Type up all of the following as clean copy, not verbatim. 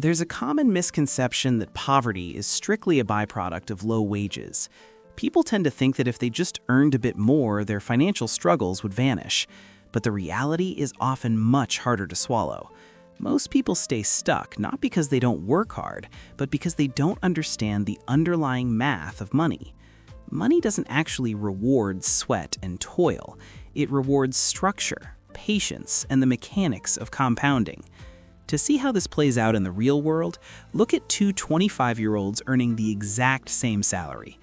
There's a common misconception that poverty is strictly a byproduct of low wages. People tend to think that if they just earned a bit more, their financial struggles would vanish. But the reality is often much harder to swallow. Most people stay stuck not because they don't work hard, but because they don't understand the underlying math of money. Money doesn't actually reward sweat and toil. It rewards structure, patience, and the mechanics of compounding. To see how this plays out in the real world, look at two 25-year-olds earning the exact same salary.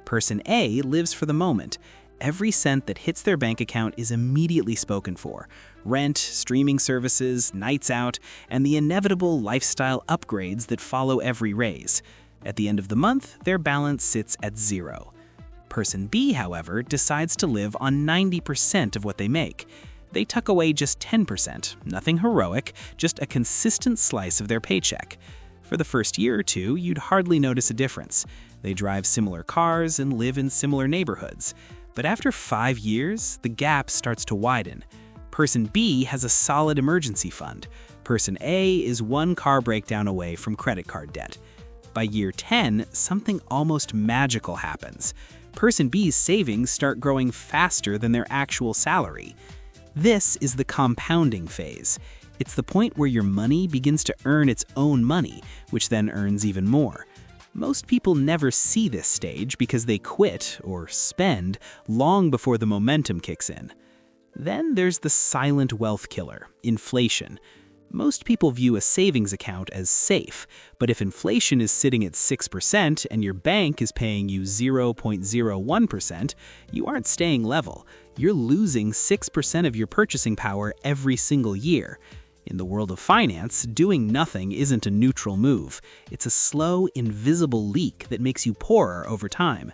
Person A lives for the moment. Every cent that hits their bank account is immediately spoken for. Rent, streaming services, nights out, and the inevitable lifestyle upgrades that follow every raise. At the end of the month, their balance sits at zero. Person B, however, decides to live on 90% of what they make. They tuck away just 10%, nothing heroic, just a consistent slice of their paycheck. For the first year or two, you'd hardly notice a difference. They drive similar cars and live in similar neighborhoods. But after 5 years, the gap starts to widen. Person B has a solid emergency fund. Person A is one car breakdown away from credit card debt. By year 10, something almost magical happens. Person B's savings start growing faster than their actual salary. This is the compounding phase. It's the point where your money begins to earn its own money, which then earns even more. Most people never see this stage because they quit or spend long before the momentum kicks in. Then there's the silent wealth killer, inflation. Most people view a savings account as safe, but if inflation is sitting at 6% and your bank is paying you 0.01%, you aren't staying level. You're losing 6% of your purchasing power every single year. In the world of finance, doing nothing isn't a neutral move. It's a slow, invisible leak that makes you poorer over time.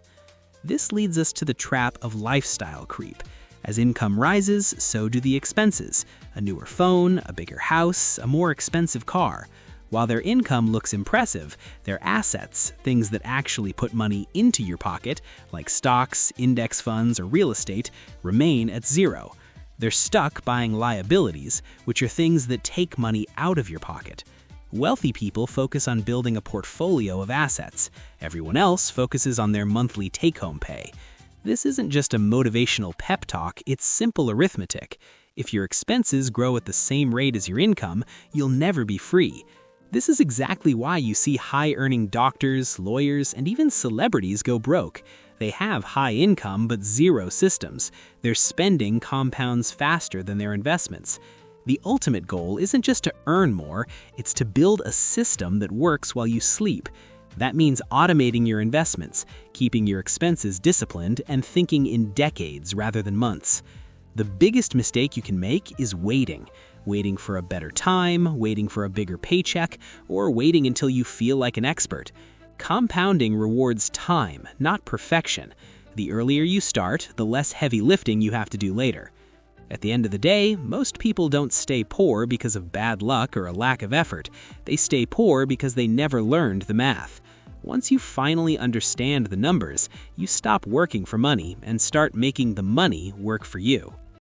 This leads us to the trap of lifestyle creep. As income rises, so do the expenses. A newer phone, a bigger house, a more expensive car. While their income looks impressive, their assets, things that actually put money into your pocket, like stocks, index funds, or real estate, remain at zero. They're stuck buying liabilities, which are things that take money out of your pocket. Wealthy people focus on building a portfolio of assets. Everyone else focuses on their monthly take-home pay. This isn't just a motivational pep talk, it's simple arithmetic. If your expenses grow at the same rate as your income, you'll never be free. This is exactly why you see high-earning doctors, lawyers, and even celebrities go broke. They have high income but zero systems. Their spending compounds faster than their investments. The ultimate goal isn't just to earn more, it's to build a system that works while you sleep. That means automating your investments, keeping your expenses disciplined, and thinking in decades rather than months. The biggest mistake you can make is waiting. Waiting for a better time, waiting for a bigger paycheck, or waiting until you feel like an expert. Compounding rewards time, not perfection. The earlier you start, the less heavy lifting you have to do later. At the end of the day, most people don't stay poor because of bad luck or a lack of effort. They stay poor because they never learned the math. Once you finally understand the numbers, you stop working for money and start making the money work for you.